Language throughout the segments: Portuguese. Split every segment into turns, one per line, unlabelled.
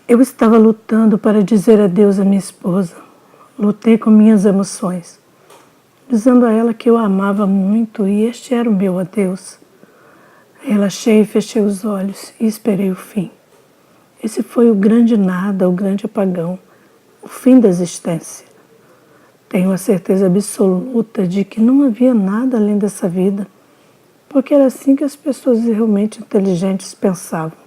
Eu estava lutando para dizer adeus à minha esposa. Lutei com minhas emoções, dizendo a ela que eu a amava muito e este era o meu adeus. Relaxei e fechei os olhos e esperei o fim. Esse foi o grande nada, o grande apagão, o fim da existência. Tenho a certeza absoluta de que não havia nada além dessa vida, porque era assim que as pessoas realmente inteligentes pensavam.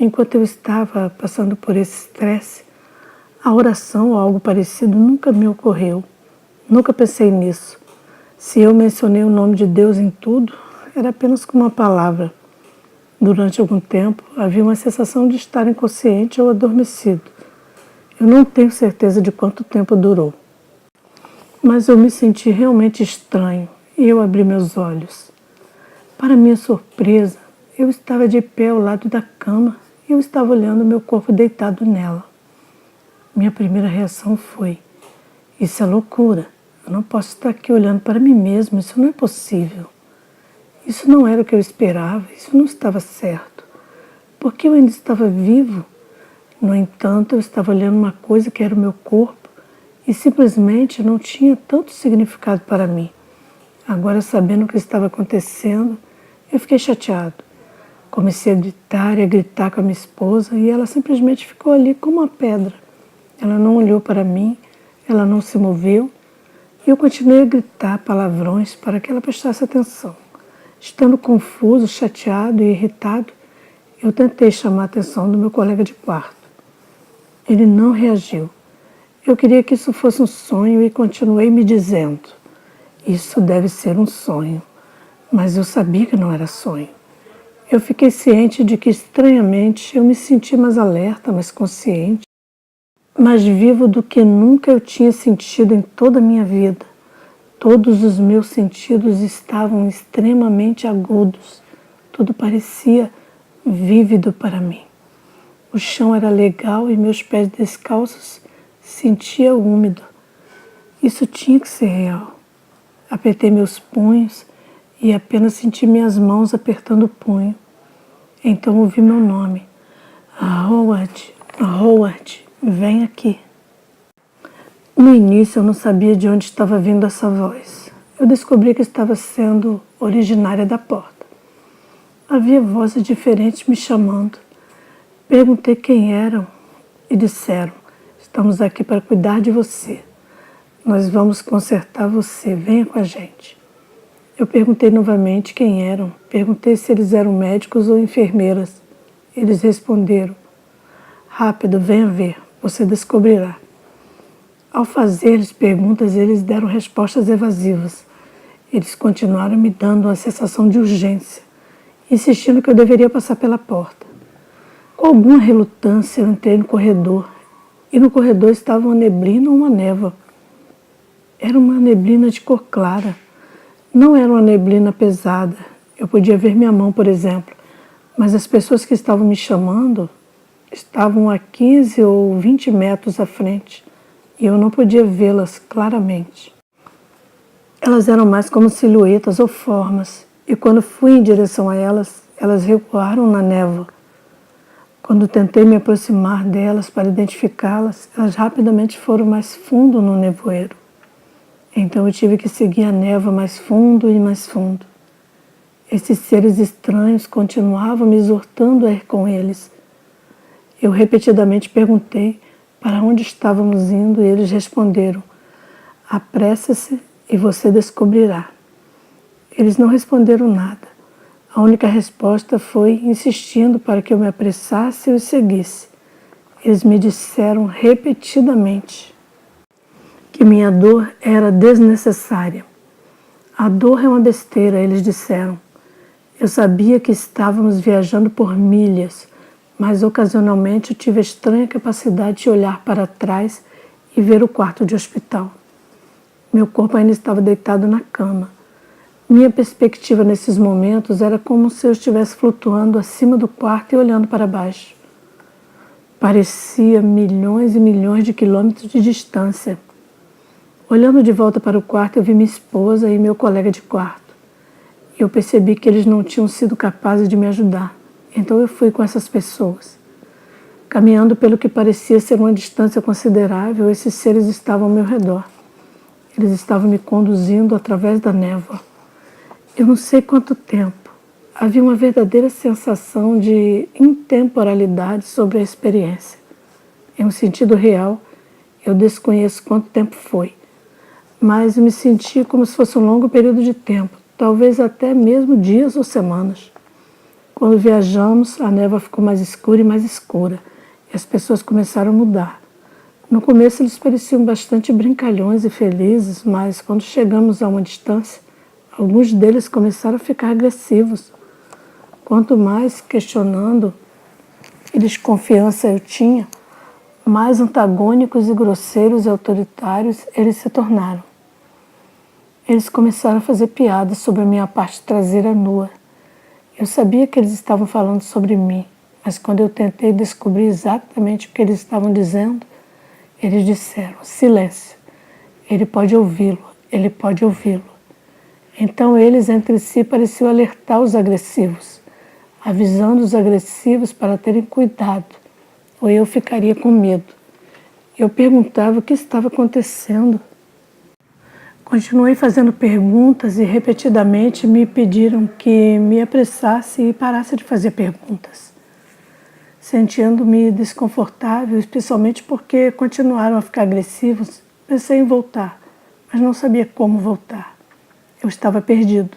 Enquanto eu estava passando por esse estresse, a oração ou algo parecido nunca me ocorreu. Nunca pensei nisso. Se eu mencionei o nome de Deus em tudo, era apenas com uma palavra. Durante algum tempo, havia uma sensação de estar inconsciente ou adormecido. Eu não tenho certeza de quanto tempo durou. Mas eu me senti realmente estranho e eu abri meus olhos. Para minha surpresa, eu estava de pé ao lado da cama e eu estava olhando meu corpo deitado nela. Minha primeira reação foi: isso é loucura. Eu não posso estar aqui olhando para mim mesmo, isso não é possível. Isso não era o que eu esperava, isso não estava certo. Porque eu ainda estava vivo. No entanto, eu estava olhando uma coisa que era o meu corpo e simplesmente não tinha tanto significado para mim. Agora, sabendo o que estava acontecendo, eu fiquei chateado. Comecei a gritar e a gritar com a minha esposa e ela simplesmente ficou ali como uma pedra. Ela não olhou para mim, ela não se moveu e eu continuei a gritar palavrões para que ela prestasse atenção. Estando confuso, chateado e irritado, eu tentei chamar a atenção do meu colega de quarto. Ele não reagiu. Eu queria que isso fosse um sonho e continuei me dizendo: isso deve ser um sonho. Mas eu sabia que não era sonho. Eu fiquei ciente de que, estranhamente, eu me senti mais alerta, mais consciente, mais vivo do que nunca eu tinha sentido em toda a minha vida. Todos os meus sentidos estavam extremamente agudos. Tudo parecia vívido para mim. O chão era legal e meus pés descalços sentia úmido. Isso tinha que ser real. Apertei meus punhos e apenas senti minhas mãos apertando o punho. Então ouvi meu nome. Howard, Howard, vem aqui. No início eu não sabia de onde estava vindo essa voz. Eu descobri que estava sendo originária da porta. Havia vozes diferentes me chamando. Perguntei quem eram e disseram: estamos aqui para cuidar de você. Nós vamos consertar você, venha com a gente. Eu perguntei novamente quem eram. Perguntei se eles eram médicos ou enfermeiras. Eles responderam: rápido, venha ver, você descobrirá. Ao fazer-lhes perguntas, eles deram respostas evasivas. Eles continuaram me dando uma sensação de urgência, insistindo que eu deveria passar pela porta. Com alguma relutância, eu entrei no corredor, e no corredor estava uma neblina ou uma névoa. Era uma neblina de cor clara. Não era uma neblina pesada. Eu podia ver minha mão, por exemplo, mas as pessoas que estavam me chamando estavam a 15 ou 20 metros à frente e eu não podia vê-las claramente. Elas eram mais como silhuetas ou formas, e quando fui em direção a elas, elas recuaram na névoa. Quando tentei me aproximar delas para identificá-las, elas rapidamente foram mais fundo no nevoeiro. Então eu tive que seguir a névoa mais fundo e mais fundo. Esses seres estranhos continuavam me exortando a ir com eles. Eu repetidamente perguntei para onde estávamos indo e eles responderam: apresse-se e você descobrirá. Eles não responderam nada. A única resposta foi insistindo para que eu me apressasse e os seguisse. Eles me disseram repetidamente que minha dor era desnecessária. A dor é uma besteira, eles disseram. Eu sabia que estávamos viajando por milhas, mas ocasionalmente eu tive a estranha capacidade de olhar para trás e ver o quarto de hospital. Meu corpo ainda estava deitado na cama. Minha perspectiva nesses momentos era como se eu estivesse flutuando acima do quarto e olhando para baixo. Parecia milhões e milhões de quilômetros de distância. Olhando de volta para o quarto, eu vi minha esposa e meu colega de quarto. Eu percebi que eles não tinham sido capazes de me ajudar. Então eu fui com essas pessoas. Caminhando pelo que parecia ser uma distância considerável, esses seres estavam ao meu redor. Eles estavam me conduzindo através da névoa. Eu não sei quanto tempo. Havia uma verdadeira sensação de intemporalidade sobre a experiência. Em um sentido real, eu desconheço quanto tempo foi, mas eu me senti como se fosse um longo período de tempo, talvez até mesmo dias ou semanas. Quando viajamos, a névoa ficou mais escura e mais escura, e as pessoas começaram a mudar. No começo eles pareciam bastante brincalhões e felizes, mas quando chegamos a uma distância, alguns deles começaram a ficar agressivos. Quanto mais questionando e desconfiança eu tinha, mais antagônicos e grosseiros e autoritários eles se tornaram. Eles começaram a fazer piadas sobre a minha parte traseira nua. Eu sabia que eles estavam falando sobre mim, mas quando eu tentei descobrir exatamente o que eles estavam dizendo, eles disseram: silêncio, ele pode ouvi-lo, ele pode ouvi-lo. Então eles entre si pareciam alertar os agressivos, avisando os agressivos para terem cuidado, ou eu ficaria com medo. Eu perguntava o que estava acontecendo. Continuei fazendo perguntas e repetidamente me pediram que me apressasse e parasse de fazer perguntas. Sentindo-me desconfortável, especialmente porque continuaram a ficar agressivos, pensei em voltar, mas não sabia como voltar. Eu estava perdido.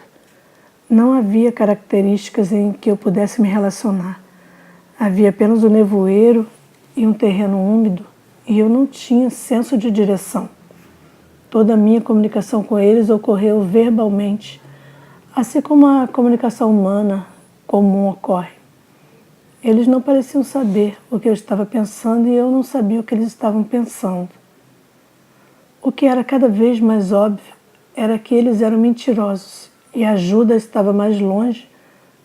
Não havia características em que eu pudesse me relacionar. Havia apenas o nevoeiro e um terreno úmido, e eu não tinha senso de direção. Toda a minha comunicação com eles ocorreu verbalmente, assim como a comunicação humana comum ocorre. Eles não pareciam saber o que eu estava pensando e eu não sabia o que eles estavam pensando. O que era cada vez mais óbvio era que eles eram mentirosos e a ajuda estava mais longe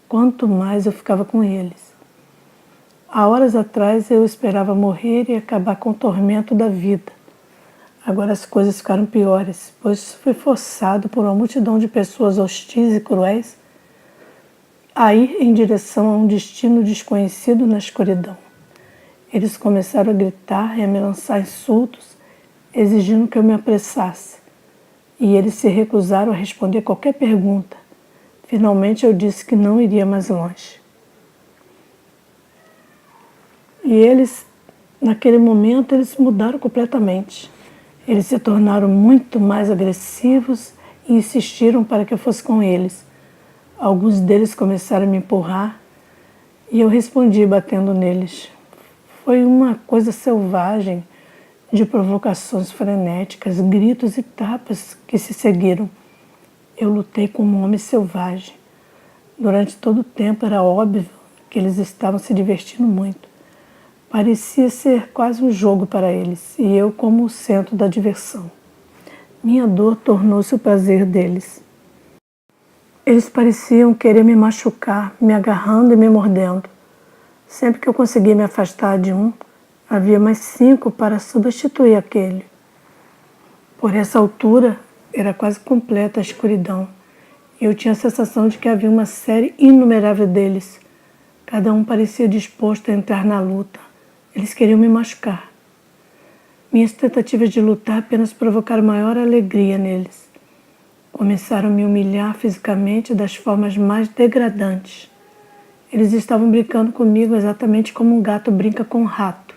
quanto mais eu ficava com eles. Há horas atrás eu esperava morrer e acabar com o tormento da vida. Agora as coisas ficaram piores, pois fui forçado por uma multidão de pessoas hostis e cruéis a ir em direção a um destino desconhecido na escuridão. Eles começaram a gritar e a me lançar insultos, exigindo que eu me apressasse. E eles se recusaram a responder qualquer pergunta. Finalmente eu disse que não iria mais longe. E eles, naquele momento, eles mudaram completamente. Eles se tornaram muito mais agressivos e insistiram para que eu fosse com eles. Alguns deles começaram a me empurrar e eu respondi batendo neles. Foi uma coisa selvagem, de provocações frenéticas, gritos e tapas que se seguiram. Eu lutei como um homem selvagem. Durante todo o tempo era óbvio que eles estavam se divertindo muito. Parecia ser quase um jogo para eles, e eu como o centro da diversão. Minha dor tornou-se o prazer deles. Eles pareciam querer me machucar, me agarrando e me mordendo. Sempre que eu conseguia me afastar de um, havia mais 5 para substituir aquele. Por essa altura, era quase completa a escuridão, e eu tinha a sensação de que havia uma série inumerável deles. Cada um parecia disposto a entrar na luta. Eles queriam me machucar. Minhas tentativas de lutar apenas provocaram maior alegria neles. Começaram a me humilhar fisicamente das formas mais degradantes. Eles estavam brincando comigo exatamente como um gato brinca com um rato.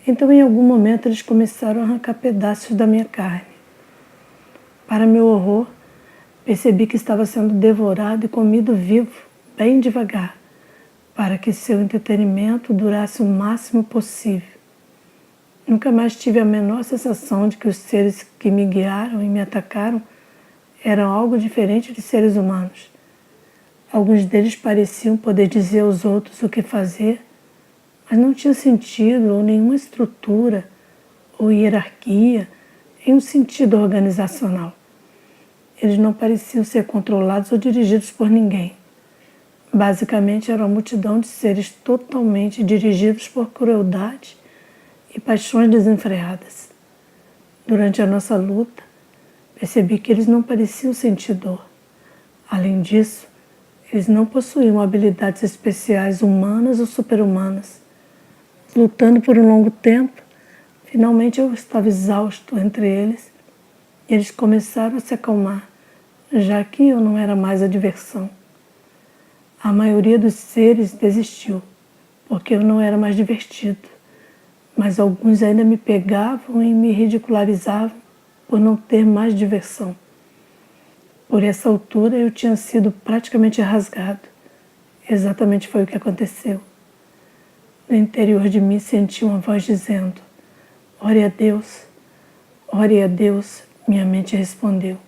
Então, em algum momento, eles começaram a arrancar pedaços da minha carne. Para meu horror, percebi que estava sendo devorado e comido vivo, bem devagar, para que seu entretenimento durasse o máximo possível. Nunca mais tive a menor sensação de que os seres que me guiaram e me atacaram eram algo diferente de seres humanos. Alguns deles pareciam poder dizer aos outros o que fazer, mas não tinha sentido ou nenhuma estrutura ou hierarquia em um sentido organizacional. Eles não pareciam ser controlados ou dirigidos por ninguém. Basicamente, era uma multidão de seres totalmente dirigidos por crueldade e paixões desenfreadas. Durante a nossa luta, percebi que eles não pareciam sentir dor. Além disso, eles não possuíam habilidades especiais humanas ou super-humanas. Lutando por um longo tempo, finalmente eu estava exausto entre eles e eles começaram a se acalmar, já que eu não era mais a diversão. A maioria dos seres desistiu, porque eu não era mais divertido, mas alguns ainda me pegavam e me ridicularizavam por não ter mais diversão. Por essa altura eu tinha sido praticamente rasgado. Exatamente foi o que aconteceu. No interior de mim senti uma voz dizendo: ore a Deus, ore a Deus. Minha mente respondeu: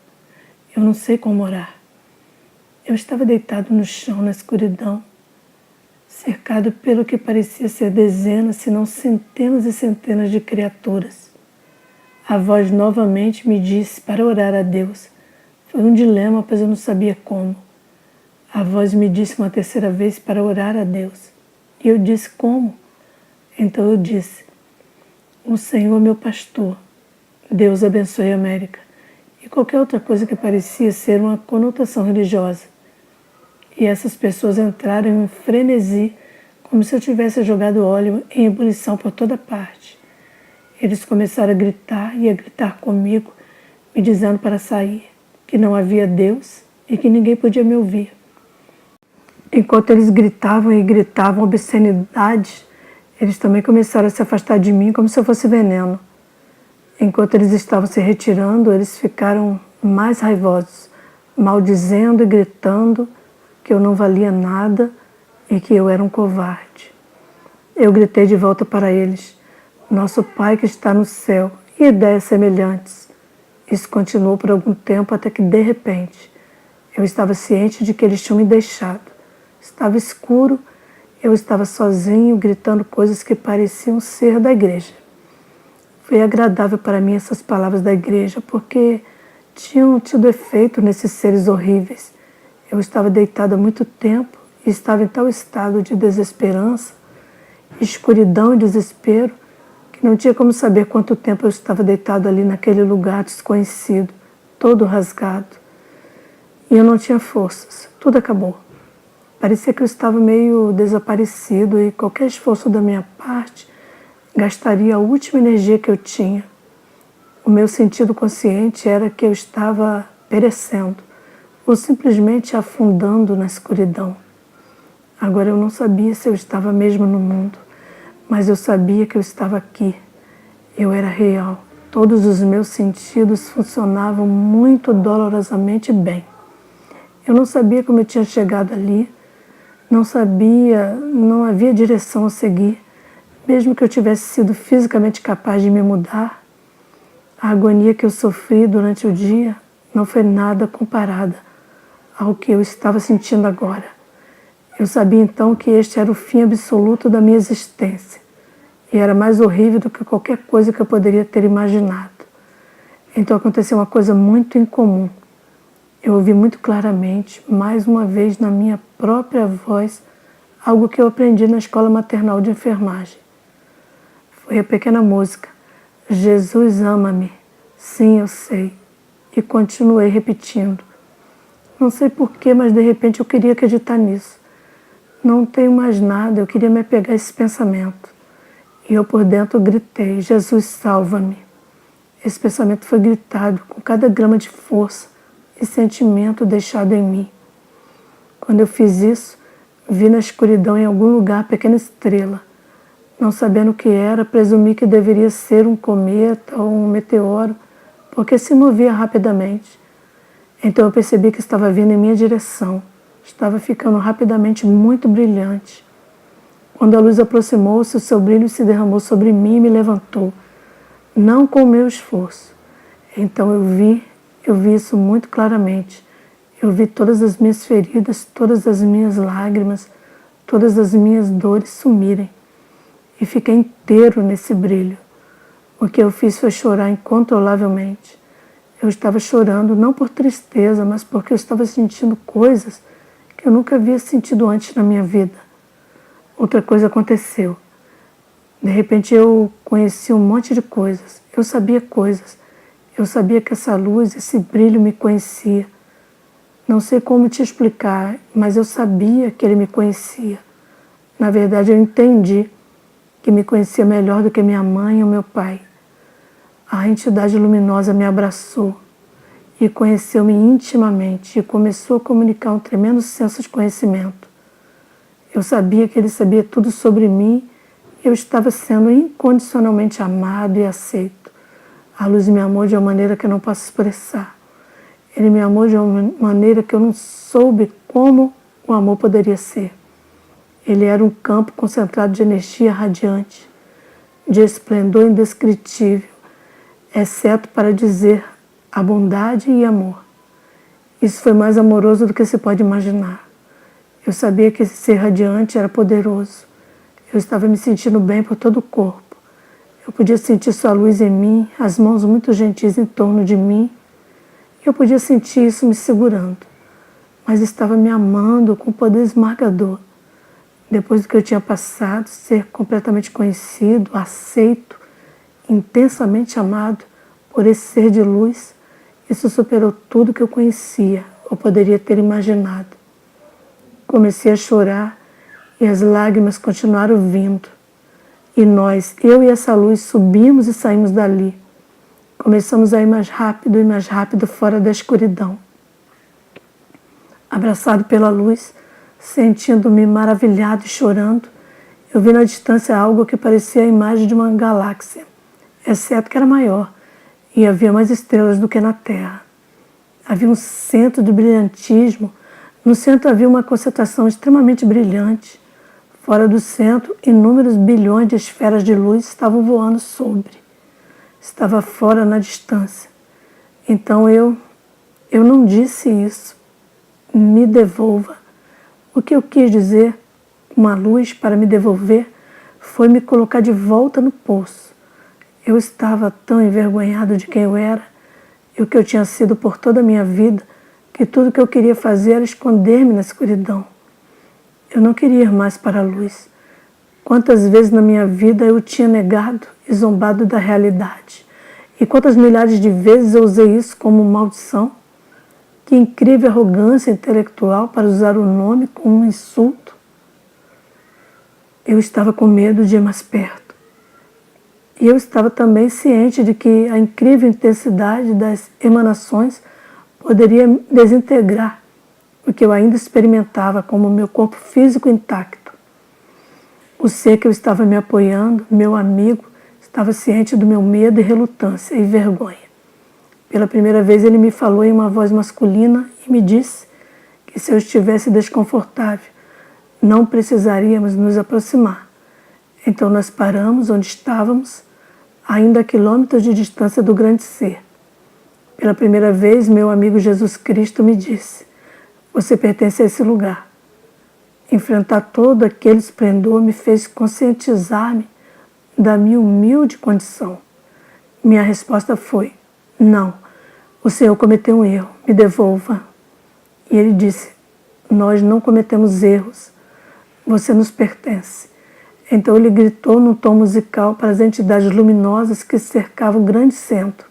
eu não sei como orar. Eu estava deitado no chão, na escuridão, cercado pelo que parecia ser dezenas, se não centenas e centenas de criaturas. A voz novamente me disse para orar a Deus. Foi um dilema, pois eu não sabia como. A voz me disse uma terceira vez para orar a Deus. E eu disse como? Então eu disse: o Senhor é meu pastor. Deus abençoe a América. E qualquer outra coisa que parecia ser uma conotação religiosa. E essas pessoas entraram em um frenesi, como se eu tivesse jogado óleo em ebulição por toda parte. Eles começaram a gritar e a gritar comigo, me dizendo para sair, que não havia Deus e que ninguém podia me ouvir. Enquanto eles gritavam e gritavam obscenidades, eles também começaram a se afastar de mim como se eu fosse veneno. Enquanto eles estavam se retirando, eles ficaram mais raivosos, maldizendo e gritando que eu não valia nada e que eu era um covarde. Eu gritei de volta para eles: nosso Pai que está no céu, e ideias semelhantes. Isso continuou por algum tempo até que, de repente, eu estava ciente de que eles tinham me deixado. Estava escuro, eu estava sozinho, gritando coisas que pareciam ser da igreja. Foi agradável para mim essas palavras da igreja, porque tinham tido efeito nesses seres horríveis. Eu estava deitado há muito tempo e estava em tal estado de desesperança, escuridão e desespero, que não tinha como saber quanto tempo eu estava deitado ali naquele lugar desconhecido, todo rasgado. E eu não tinha forças, tudo acabou. Parecia que eu estava meio desaparecido e qualquer esforço da minha parte gastaria a última energia que eu tinha. O meu sentido consciente era que eu estava perecendo ou simplesmente afundando na escuridão. Agora eu não sabia se eu estava mesmo no mundo, mas eu sabia que eu estava aqui. Eu era real. Todos os meus sentidos funcionavam muito dolorosamente bem. Eu não sabia como eu tinha chegado ali, não sabia, não havia direção a seguir. Mesmo que eu tivesse sido fisicamente capaz de me mudar, a agonia que eu sofri durante o dia não foi nada comparada ao que eu estava sentindo agora. Eu sabia então que este era o fim absoluto da minha existência e era mais horrível do que qualquer coisa que eu poderia ter imaginado. Então aconteceu uma coisa muito incomum. Eu ouvi muito claramente, mais uma vez na minha própria voz, algo que eu aprendi na escola maternal de enfermagem. Foi a pequena música: Jesus ama-me, sim, eu sei. E continuei repetindo. Não sei porquê, mas de repente eu queria acreditar nisso. Não tenho mais nada, eu queria me apegar a esse pensamento. E eu por dentro gritei: Jesus, salva-me. Esse pensamento foi gritado com cada grama de força e sentimento deixado em mim. Quando eu fiz isso, vi na escuridão em algum lugar a pequena estrela. Não sabendo o que era, presumi que deveria ser um cometa ou um meteoro, porque se movia rapidamente. Então eu percebi que estava vindo em minha direção. Estava ficando rapidamente muito brilhante. Quando a luz aproximou-se, o seu brilho se derramou sobre mim e me levantou, não com o meu esforço. Então eu vi isso muito claramente. Eu vi todas as minhas feridas, todas as minhas lágrimas, todas as minhas dores sumirem. E fiquei inteiro nesse brilho. O que eu fiz foi chorar incontrolavelmente. Eu estava chorando não por tristeza, mas porque eu estava sentindo coisas que eu nunca havia sentido antes na minha vida. Outra coisa aconteceu. De repente eu conheci um monte de coisas. Eu sabia coisas. Eu sabia que essa luz, esse brilho me conhecia. Não sei como te explicar, mas eu sabia que ele me conhecia. Na verdade, eu entendi que me conhecia melhor do que minha mãe ou meu pai. A entidade luminosa me abraçou e conheceu-me intimamente e começou a comunicar um tremendo senso de conhecimento. Eu sabia que ele sabia tudo sobre mim e eu estava sendo incondicionalmente amado e aceito. A luz me amou de uma maneira que eu não posso expressar. Ele me amou de uma maneira que eu não soube como o amor poderia ser. Ele era um campo concentrado de energia radiante, de esplendor indescritível, exceto para dizer a bondade e amor. Isso foi mais amoroso do que se pode imaginar. Eu sabia que esse ser radiante era poderoso. Eu estava me sentindo bem por todo o corpo. Eu podia sentir sua luz em mim, as mãos muito gentis em torno de mim. Eu podia sentir isso me segurando, mas estava me amando com poder esmagador. Depois do que eu tinha passado, ser completamente conhecido, aceito, intensamente amado por esse ser de luz, isso superou tudo que eu conhecia ou poderia ter imaginado. Comecei a chorar e as lágrimas continuaram vindo. E nós, eu e essa luz, subimos e saímos dali. Começamos a ir mais rápido e mais rápido fora da escuridão. Abraçado pela luz, sentindo-me maravilhado e chorando, eu vi na distância algo que parecia a imagem de uma galáxia, exceto que era maior e havia mais estrelas do que na Terra. Havia um centro de brilhantismo. No centro havia uma concentração extremamente brilhante. Fora do centro, inúmeros bilhões de esferas de luz estavam voando sobre. Estava fora na distância. Então eu não disse isso. Me devolva. O que eu quis dizer, uma luz para me devolver, foi me colocar de volta no poço. Eu estava tão envergonhado de quem eu era e o que eu tinha sido por toda a minha vida, que tudo que eu queria fazer era esconder-me na escuridão. Eu não queria ir mais para a luz. Quantas vezes na minha vida eu tinha negado e zombado da realidade. E quantas milhares de vezes eu usei isso como maldição. Que incrível arrogância intelectual para usar o nome como um insulto. Eu estava com medo de ir mais perto. E eu estava também ciente de que a incrível intensidade das emanações poderia desintegrar o que eu ainda experimentava como meu corpo físico intacto. O ser que eu estava me apoiando, meu amigo, estava ciente do meu medo e relutância e vergonha. Pela primeira vez ele me falou em uma voz masculina e me disse que se eu estivesse desconfortável, não precisaríamos nos aproximar. Então nós paramos onde estávamos, ainda a quilômetros de distância do grande ser. Pela primeira vez, meu amigo Jesus Cristo me disse: você pertence a esse lugar. Enfrentar todo aquele esplendor me fez conscientizar-me da minha humilde condição. Minha resposta foi: não, o Senhor cometeu um erro, me devolva. E ele disse: nós não cometemos erros, você nos pertence. Então ele gritou num tom musical para as entidades luminosas que cercavam o grande centro.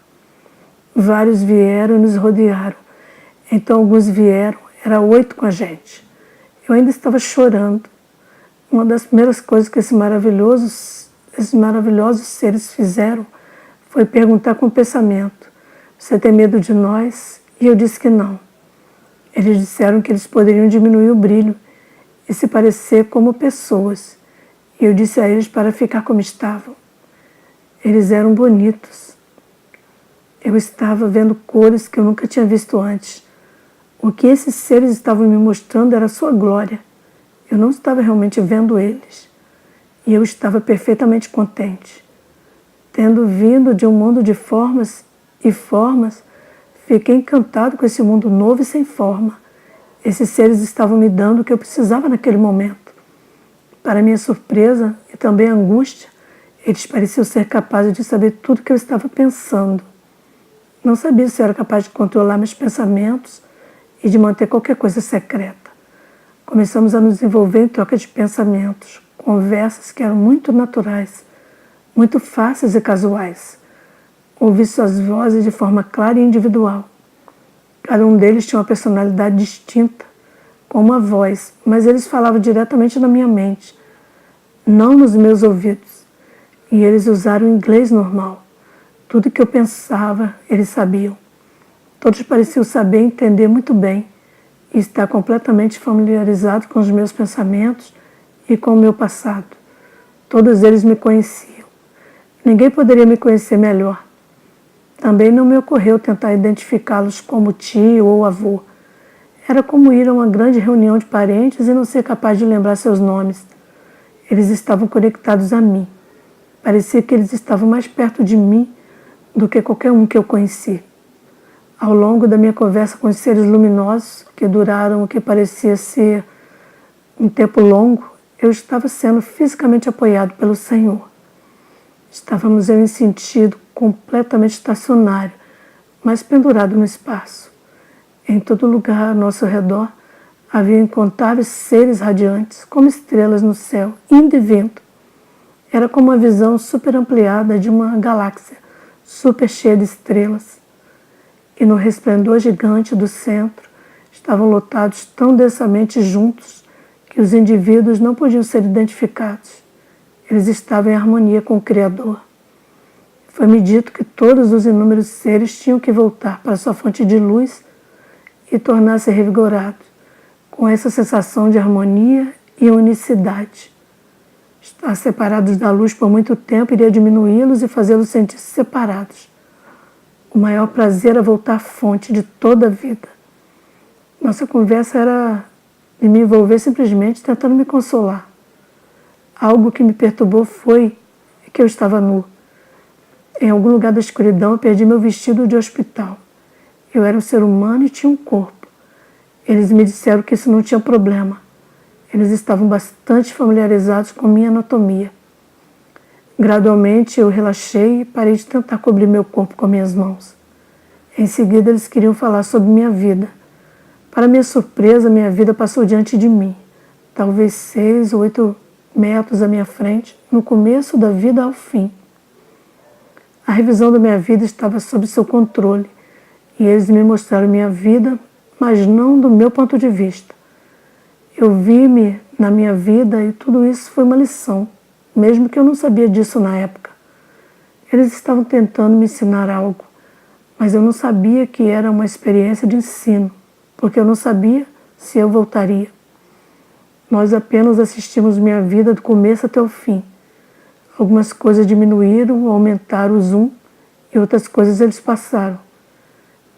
Vários vieram e nos rodearam. Então alguns vieram, era 8 com a gente. Eu ainda estava chorando. Uma das primeiras coisas que esses maravilhosos seres fizeram foi perguntar com o pensamento: você tem medo de nós? E eu disse que não. Eles disseram que eles poderiam diminuir o brilho e se parecer como pessoas. E eu disse a eles para ficar como estavam. Eles eram bonitos. Eu estava vendo cores que eu nunca tinha visto antes. O que esses seres estavam me mostrando era a sua glória. Eu não estava realmente vendo eles. E eu estava perfeitamente contente. Tendo vindo de um mundo de formas e formas, fiquei encantado com esse mundo novo e sem forma. Esses seres estavam me dando o que eu precisava naquele momento. Para minha surpresa e também angústia, eles pareciam ser capazes de saber tudo o que eu estava pensando. Não sabia se eu era capaz de controlar meus pensamentos e de manter qualquer coisa secreta. Começamos a nos envolver em troca de pensamentos, conversas que eram muito naturais, muito fáceis e casuais. Ouvi suas vozes de forma clara e individual. Cada um deles tinha uma personalidade distinta, com uma voz, mas eles falavam diretamente na minha mente, não nos meus ouvidos. E eles usaram o inglês normal. Tudo que eu pensava, eles sabiam. Todos pareciam saber e entender muito bem e estar completamente familiarizados com os meus pensamentos e com o meu passado. Todos eles me conheciam. Ninguém poderia me conhecer melhor. Também não me ocorreu tentar identificá-los como tio ou avô. Era como ir a uma grande reunião de parentes e não ser capaz de lembrar seus nomes. Eles estavam conectados a mim. Parecia que eles estavam mais perto de mim do que qualquer um que eu conheci. Ao longo da minha conversa com os seres luminosos, que duraram o que parecia ser um tempo longo, eu estava sendo fisicamente apoiado pelo Senhor. Estávamos em um sentido completamente estacionário, mas pendurado no espaço. Em todo lugar ao nosso redor havia incontáveis seres radiantes, como estrelas no céu, indo e vindo. Era como uma visão super ampliada de uma galáxia, super cheia de estrelas. E no resplendor gigante do centro, estavam lotados tão densamente juntos que os indivíduos não podiam ser identificados. Eles estavam em harmonia com o Criador. Foi-me dito que todos os inúmeros seres tinham que voltar para sua fonte de luz e tornar-se revigorados, com essa sensação de harmonia e unicidade. Estar separados da luz por muito tempo iria diminuí-los e fazê-los sentir-se separados. O maior prazer era voltar à fonte de toda a vida. Nossa conversa era de me envolver simplesmente tentando me consolar. Algo que me perturbou foi que eu estava nu. Em algum lugar da escuridão eu perdi meu vestido de hospital. Eu era um ser humano e tinha um corpo. Eles me disseram que isso não tinha problema. Eles estavam bastante familiarizados com minha anatomia. Gradualmente eu relaxei e parei de tentar cobrir meu corpo com minhas mãos. Em seguida eles queriam falar sobre minha vida. Para minha surpresa, minha vida passou diante de mim, talvez 6 ou 8 metros à minha frente, no começo da vida ao fim. A revisão da minha vida estava sob seu controle e eles me mostraram minha vida, mas não do meu ponto de vista. Eu vi-me na minha vida e tudo isso foi uma lição, mesmo que eu não sabia disso na época. Eles estavam tentando me ensinar algo, mas eu não sabia que era uma experiência de ensino, porque eu não sabia se eu voltaria. Nós apenas assistimos minha vida do começo até o fim. Algumas coisas diminuíram ou aumentaram o zoom e outras coisas eles passaram.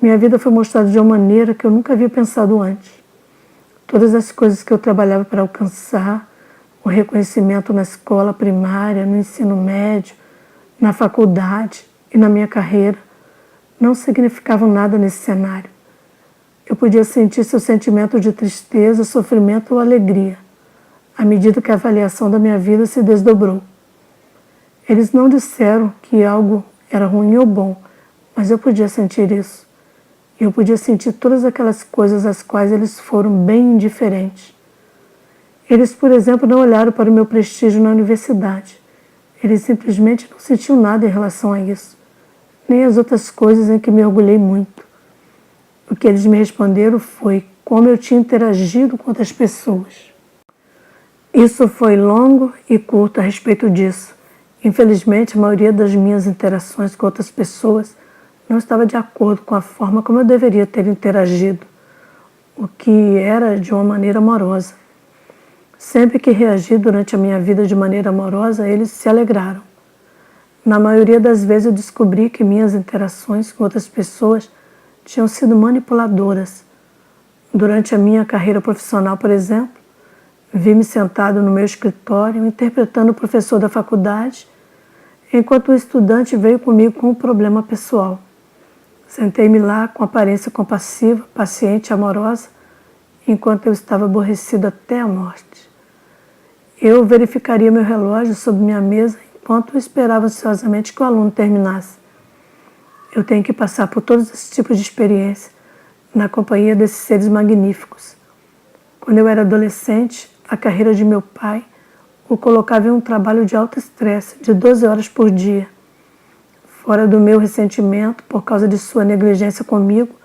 Minha vida foi mostrada de uma maneira que eu nunca havia pensado antes. Todas as coisas que eu trabalhava para alcançar, o reconhecimento na escola primária, no ensino médio, na faculdade e na minha carreira, não significavam nada nesse cenário. Eu podia sentir seu sentimento de tristeza, sofrimento ou alegria, à medida que a avaliação da minha vida se desdobrou. Eles não disseram que algo era ruim ou bom, mas eu podia sentir isso. Eu podia sentir todas aquelas coisas às quais eles foram bem indiferentes. Eles, por exemplo, não olharam para o meu prestígio na universidade. Eles simplesmente não sentiam nada em relação a isso, nem as outras coisas em que me orgulhei muito. O que eles me responderam foi como eu tinha interagido com outras pessoas. Isso foi longo e curto a respeito disso. Infelizmente, a maioria das minhas interações com outras pessoas não estava de acordo com a forma como eu deveria ter interagido, o que era de uma maneira amorosa. Sempre que reagi durante a minha vida de maneira amorosa, eles se alegraram. Na maioria das vezes eu descobri que minhas interações com outras pessoas tinham sido manipuladoras. Durante a minha carreira profissional, por exemplo, vi-me sentado no meu escritório interpretando o professor da faculdade, enquanto o estudante veio comigo com um problema pessoal. Sentei-me lá com aparência compassiva, paciente e amorosa, enquanto eu estava aborrecido até a morte. Eu verificaria meu relógio sobre minha mesa enquanto eu esperava ansiosamente que o aluno terminasse. Eu tenho que passar por todos esses tipos de experiência na companhia desses seres magníficos. Quando eu era adolescente, a carreira de meu pai o colocava em um trabalho de alto estresse, de 12 horas por dia. Fora do meu ressentimento por causa de sua negligência comigo,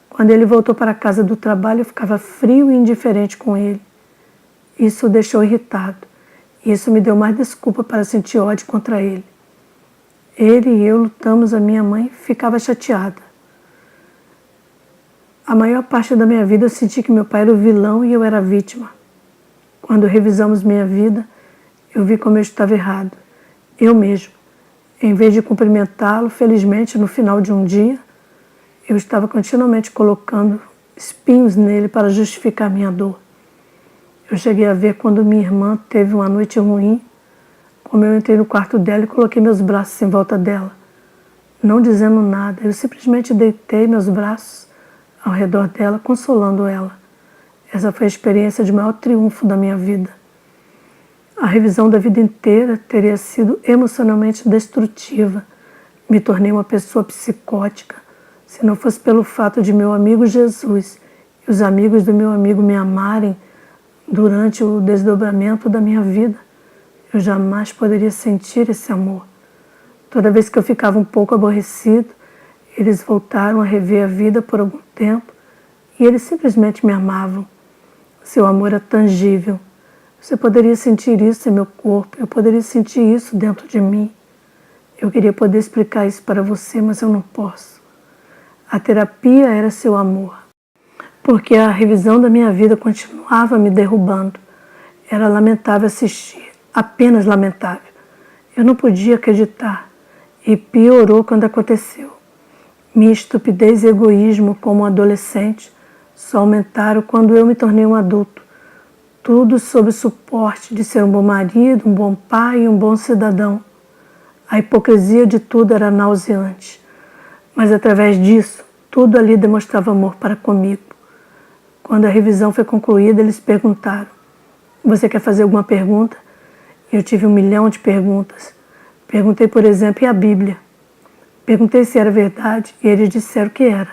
quando ele voltou para a casa do trabalho, eu ficava frio e indiferente com ele. Isso o deixou irritado, e isso me deu mais desculpa para sentir ódio contra ele. Ele e eu lutamos, a minha mãe ficava chateada. A maior parte da minha vida eu senti que meu pai era o vilão e eu era a vítima. Quando revisamos minha vida, eu vi como eu estava errado. Eu mesmo, em vez de cumprimentá-lo, felizmente, no final de um dia, eu estava continuamente colocando espinhos nele para justificar minha dor. Eu cheguei a ver quando minha irmã teve uma noite ruim, como eu entrei no quarto dela e coloquei meus braços em volta dela. Não dizendo nada, eu simplesmente deitei meus braços ao redor dela, consolando ela. Essa foi a experiência de maior triunfo da minha vida. A revisão da vida inteira teria sido emocionalmente destrutiva. Me tornei uma pessoa psicótica, se não fosse pelo fato de meu amigo Jesus e os amigos do meu amigo me amarem durante o desdobramento da minha vida. Eu jamais poderia sentir esse amor. Toda vez que eu ficava um pouco aborrecido, eles voltaram a rever a vida por algum tempo e eles simplesmente me amavam. Seu amor é tangível. Você poderia sentir isso em meu corpo, eu poderia sentir isso dentro de mim. Eu queria poder explicar isso para você, mas eu não posso. A terapia era seu amor, porque a revisão da minha vida continuava me derrubando. Era lamentável assistir, apenas lamentável. Eu não podia acreditar, e piorou quando aconteceu. Minha estupidez e egoísmo como adolescente só aumentaram quando eu me tornei um adulto. Tudo sob o suporte de ser um bom marido, um bom pai e um bom cidadão. A hipocrisia de tudo era nauseante. Mas através disso, tudo ali demonstrava amor para comigo. Quando a revisão foi concluída, eles perguntaram: você quer fazer alguma pergunta? Eu tive 1 milhão de perguntas. Perguntei, por exemplo, e a Bíblia? Perguntei se era verdade e eles disseram que era.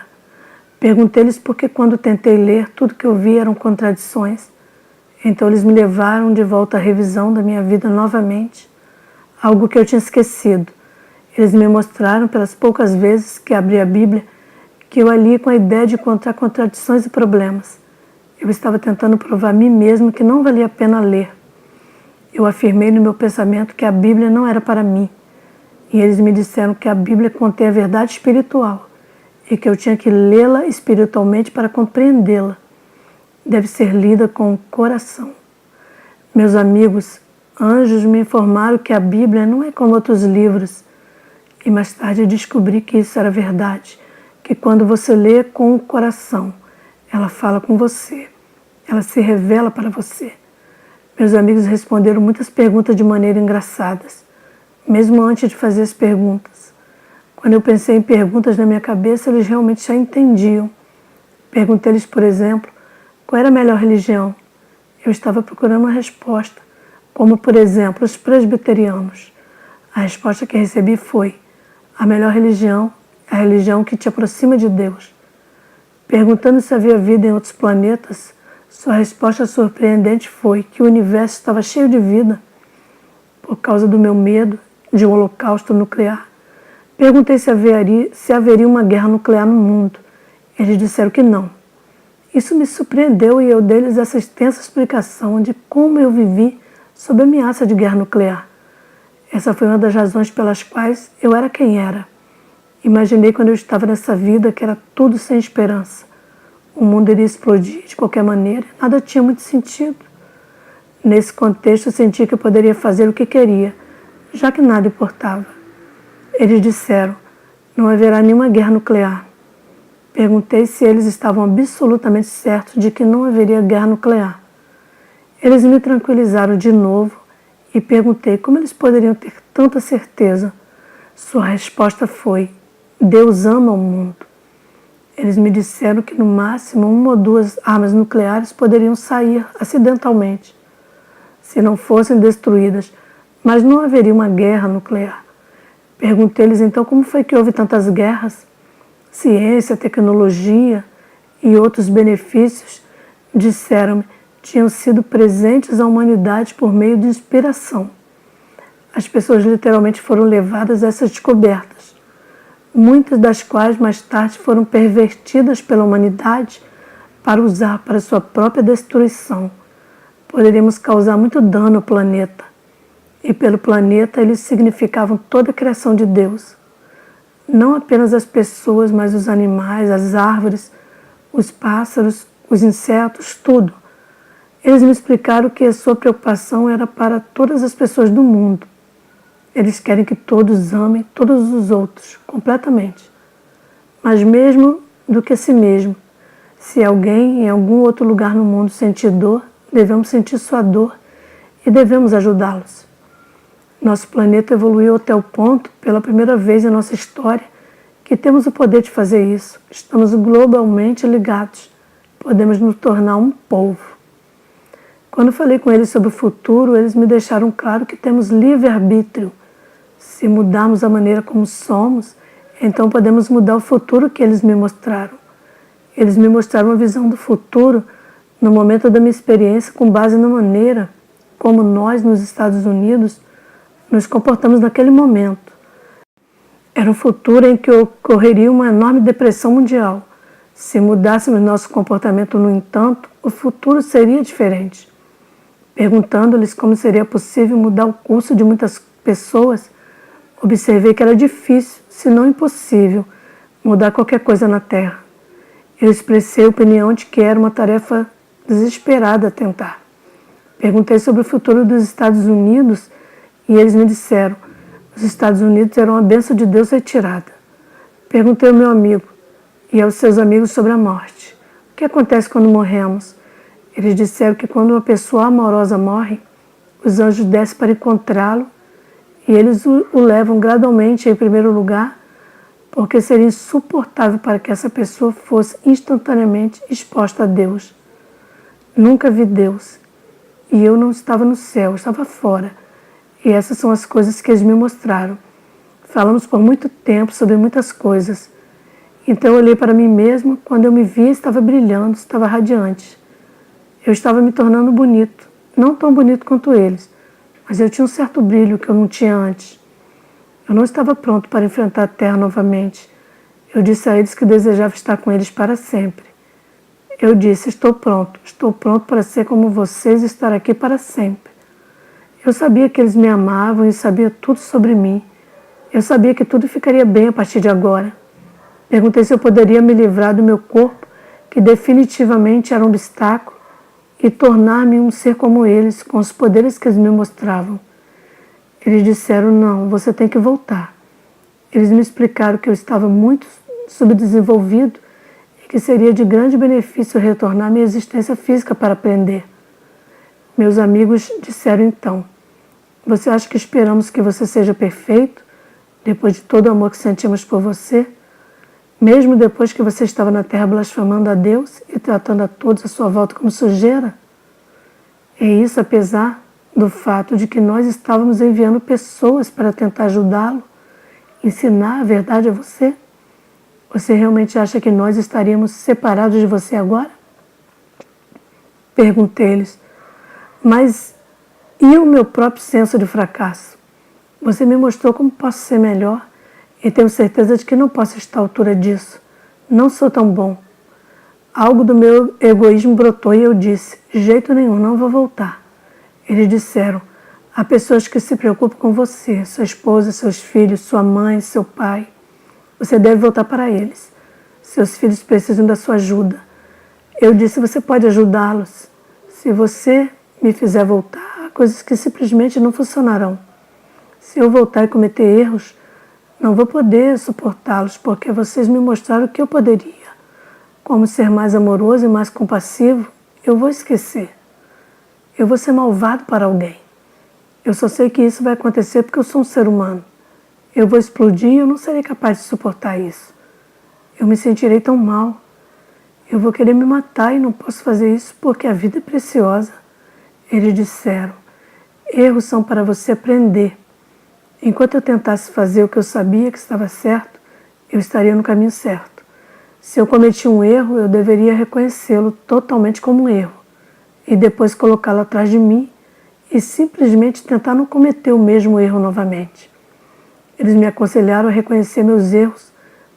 Perguntei-lhes porque quando tentei ler, tudo que eu vi eram contradições. Então eles me levaram de volta à revisão da minha vida novamente, algo que eu tinha esquecido. Eles me mostraram pelas poucas vezes que abri a Bíblia que eu ali com a ideia de encontrar contradições e problemas. Eu estava tentando provar a mim mesmo que não valia a pena ler. Eu afirmei no meu pensamento que a Bíblia não era para mim. E eles me disseram que a Bíblia contém a verdade espiritual e que eu tinha que lê-la espiritualmente para compreendê-la. Deve ser lida com o coração. Meus amigos, anjos me informaram que a Bíblia não é como outros livros. E mais tarde eu descobri que isso era verdade, que quando você lê com o coração, ela fala com você, ela se revela para você. Meus amigos responderam muitas perguntas de maneira engraçadas, mesmo antes de fazer as perguntas. Quando eu pensei em perguntas na minha cabeça, eles realmente já entendiam. Perguntei-lhes, por exemplo, qual era a melhor religião? Eu estava procurando uma resposta, como, por exemplo, os presbiterianos. A resposta que recebi foi: a melhor religião é a religião que te aproxima de Deus. Perguntando se havia vida em outros planetas, sua resposta surpreendente foi que o universo estava cheio de vida. Por causa do meu medo de um holocausto nuclear, perguntei se haveria uma guerra nuclear no mundo. Eles disseram que não. Isso me surpreendeu e eu dei-lhes essa extensa explicação de como eu vivi sob ameaça de guerra nuclear. Essa foi uma das razões pelas quais eu era quem era. Imaginei quando eu estava nessa vida que era tudo sem esperança. O mundo iria explodir de qualquer maneira, nada tinha muito sentido. Nesse contexto, eu senti que eu poderia fazer o que queria, já que nada importava. Eles disseram: não haverá nenhuma guerra nuclear. Perguntei se eles estavam absolutamente certos de que não haveria guerra nuclear. Eles me tranquilizaram de novo e perguntei como eles poderiam ter tanta certeza. Sua resposta foi: Deus ama o mundo. Eles me disseram que no máximo 1 ou 2 armas nucleares poderiam sair acidentalmente, se não fossem destruídas, mas não haveria uma guerra nuclear. Perguntei-lhes então como foi que houve tantas guerras. Ciência, tecnologia e outros benefícios, disseram-me, tinham sido presentes à humanidade por meio de inspiração. As pessoas literalmente foram levadas a essas descobertas, muitas das quais mais tarde foram pervertidas pela humanidade para usar para sua própria destruição. Poderíamos causar muito dano ao planeta. e pelo planeta eles significavam toda a criação de Deus. Não apenas as pessoas, mas os animais, as árvores, os pássaros, os insetos, tudo. Eles me explicaram que a sua preocupação era para todas as pessoas do mundo. Eles querem que todos amem todos os outros, completamente. Mas mesmo do que a si mesmo. Se alguém em algum outro lugar no mundo sentir dor, devemos sentir sua dor e devemos ajudá-los. Nosso planeta evoluiu até o ponto, pela primeira vez em nossa história, que temos o poder de fazer isso. Estamos globalmente ligados. Podemos nos tornar um povo. Quando falei com eles sobre o futuro, eles me deixaram claro que temos livre-arbítrio. Se mudarmos a maneira como somos, então podemos mudar o futuro que eles me mostraram. Eles me mostraram uma visão do futuro no momento da minha experiência com base na maneira como nós, nos Estados Unidos, nos comportamos naquele momento. Era um futuro em que ocorreria uma enorme depressão mundial. Se mudássemos nosso comportamento, no entanto, o futuro seria diferente. Perguntando-lhes como seria possível mudar o curso de muitas pessoas, observei que era difícil, se não impossível, mudar qualquer coisa na Terra. Eu expressei a opinião de que era uma tarefa desesperada a tentar. Perguntei sobre o futuro dos Estados Unidos e eles me disseram: os Estados Unidos eram uma bênção de Deus retirada. Perguntei ao meu amigo e aos seus amigos sobre a morte. O que acontece quando morremos? Eles disseram que quando uma pessoa amorosa morre, os anjos descem para encontrá-lo e eles o levam gradualmente em primeiro lugar, porque seria insuportável para que essa pessoa fosse instantaneamente exposta a Deus. Nunca vi Deus e eu não estava no céu, eu estava fora. E essas são as coisas que eles me mostraram. Falamos por muito tempo sobre muitas coisas. Então eu olhei para mim mesmo, quando eu me via estava brilhando, estava radiante. Eu estava me tornando bonito, não tão bonito quanto eles, mas eu tinha um certo brilho que eu não tinha antes. Eu não estava pronto para enfrentar a Terra novamente. Eu disse a eles que desejava estar com eles para sempre. Eu disse: estou pronto para ser como vocês e estar aqui para sempre. Eu sabia que eles me amavam e sabia tudo sobre mim. Eu sabia que tudo ficaria bem a partir de agora. Perguntei se eu poderia me livrar do meu corpo, que definitivamente era um obstáculo, e tornar-me um ser como eles, com os poderes que eles me mostravam. Eles disseram: não, você tem que voltar. Eles me explicaram que eu estava muito subdesenvolvido e que seria de grande benefício retornar à minha existência física para aprender. Meus amigos disseram então: você acha que esperamos que você seja perfeito, depois de todo o amor que sentimos por você? Mesmo depois que você estava na Terra blasfemando a Deus e tratando a todos à sua volta como sujeira? É isso apesar do fato de que nós estávamos enviando pessoas para tentar ajudá-lo, ensinar a verdade a você? Você realmente acha que nós estaríamos separados de você agora? Perguntei-lhes: mas e o meu próprio senso de fracasso? Você me mostrou como posso ser melhor e tenho certeza de que não posso estar à altura disso. Não sou tão bom. Algo do meu egoísmo brotou e eu disse: de jeito nenhum, não vou voltar. Eles disseram: há pessoas que se preocupam com você, sua esposa, seus filhos, sua mãe, seu pai. Você deve voltar para eles. Seus filhos precisam da sua ajuda. Eu disse: você pode ajudá-los. Se você me fizer voltar, há coisas que simplesmente não funcionarão. Se eu voltar e cometer erros, não vou poder suportá-los, porque vocês me mostraram que eu poderia. Como ser mais amoroso e mais compassivo, eu vou esquecer. Eu vou ser malvado para alguém. Eu só sei que isso vai acontecer porque eu sou um ser humano. Eu vou explodir e eu não serei capaz de suportar isso. Eu me sentirei tão mal. Eu vou querer me matar e não posso fazer isso porque a vida é preciosa. Eles disseram: erros são para você aprender. Enquanto eu tentasse fazer o que eu sabia que estava certo, eu estaria no caminho certo. Se eu cometi um erro, eu deveria reconhecê-lo totalmente como um erro e depois colocá-lo atrás de mim e simplesmente tentar não cometer o mesmo erro novamente. Eles me aconselharam a reconhecer meus erros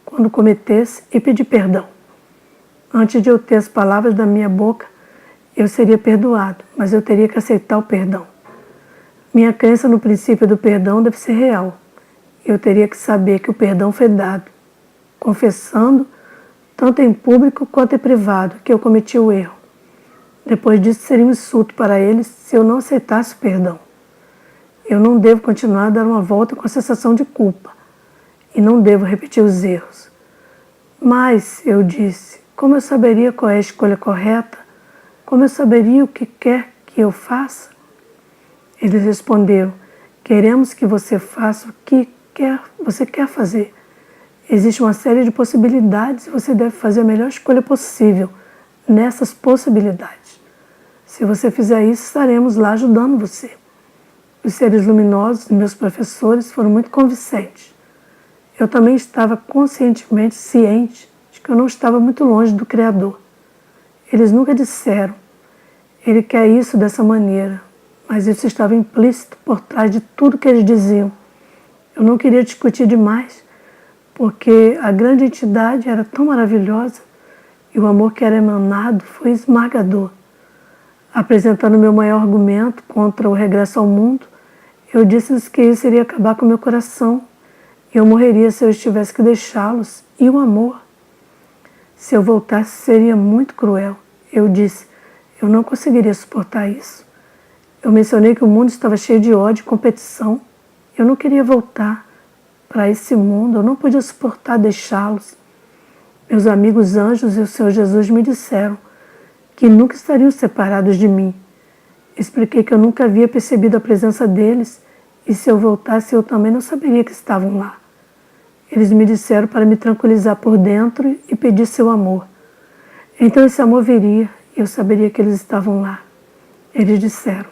quando cometesse e pedir perdão. Antes de eu ter as palavras da minha boca, eu seria perdoado, mas eu teria que aceitar o perdão. Minha crença no princípio do perdão deve ser real. Eu teria que saber que o perdão foi dado, confessando, tanto em público quanto em privado, que eu cometi o erro. Depois disso, seria um insulto para eles se eu não aceitasse o perdão. Eu não devo continuar a dar uma volta com a sensação de culpa e não devo repetir os erros. Mas, eu disse, como eu saberia qual é a escolha correta? Como eu saberia o que quer que eu faça? Eles responderam, queremos que você faça o que você quer fazer. Existe uma série de possibilidades e você deve fazer a melhor escolha possível nessas possibilidades. Se você fizer isso, estaremos lá ajudando você. Os seres luminosos, meus professores, foram muito convincentes. Eu também estava conscientemente ciente de que eu não estava muito longe do Criador. Eles nunca disseram, ele quer isso dessa maneira, mas isso estava implícito por trás de tudo que eles diziam. Eu não queria discutir demais, porque a grande entidade era tão maravilhosa e o amor que era emanado foi esmagador. Apresentando meu maior argumento contra o regresso ao mundo, eu disse-lhes que isso iria acabar com meu coração e eu morreria se eu tivesse que deixá-los. E o amor? Se eu voltasse, seria muito cruel. Eu disse, eu não conseguiria suportar isso. Eu mencionei que o mundo estava cheio de ódio e competição. Eu não queria voltar para esse mundo, eu não podia suportar deixá-los. Meus amigos anjos e o Senhor Jesus me disseram que nunca estariam separados de mim. Expliquei que eu nunca havia percebido a presença deles e se eu voltasse eu também não saberia que estavam lá. Eles me disseram para me tranquilizar por dentro e pedir seu amor. Então esse amor viria e eu saberia que eles estavam lá. Eles disseram,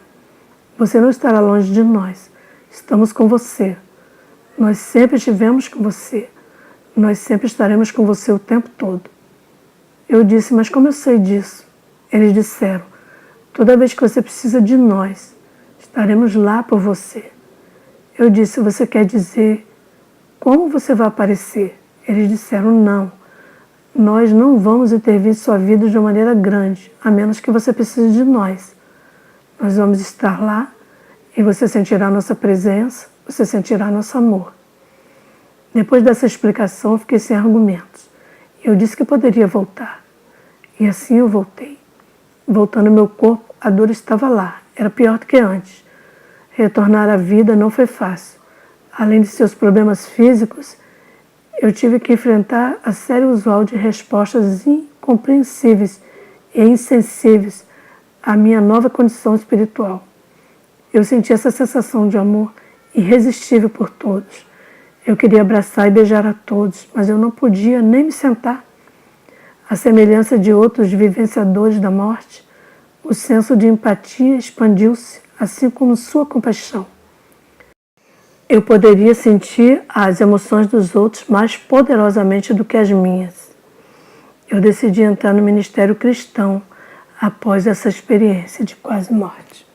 você não estará longe de nós, estamos com você. Nós sempre estivemos com você. Nós sempre estaremos com você o tempo todo. Eu disse, mas como eu sei disso? Eles disseram, toda vez que você precisa de nós, estaremos lá por você. Eu disse, você quer dizer, como você vai aparecer? Eles disseram, não. Nós não vamos intervir em sua vida de uma maneira grande, a menos que você precise de nós. Nós vamos estar lá e você sentirá a nossa presença, você sentirá nosso amor. Depois dessa explicação, eu fiquei sem argumentos. Eu disse que poderia voltar. E assim eu voltei. Voltando ao meu corpo, a dor estava lá. Era pior do que antes. Retornar à vida não foi fácil. Além de seus problemas físicos, eu tive que enfrentar a série usual de respostas incompreensíveis e insensíveis à minha nova condição espiritual. Eu senti essa sensação de amor irresistível por todos. Eu queria abraçar e beijar a todos, mas eu não podia nem me sentar. À semelhança de outros vivenciadores da morte, o senso de empatia expandiu-se, assim como sua compaixão. Eu poderia sentir as emoções dos outros mais poderosamente do que as minhas. Eu decidi entrar no ministério cristão após essa experiência de quase morte.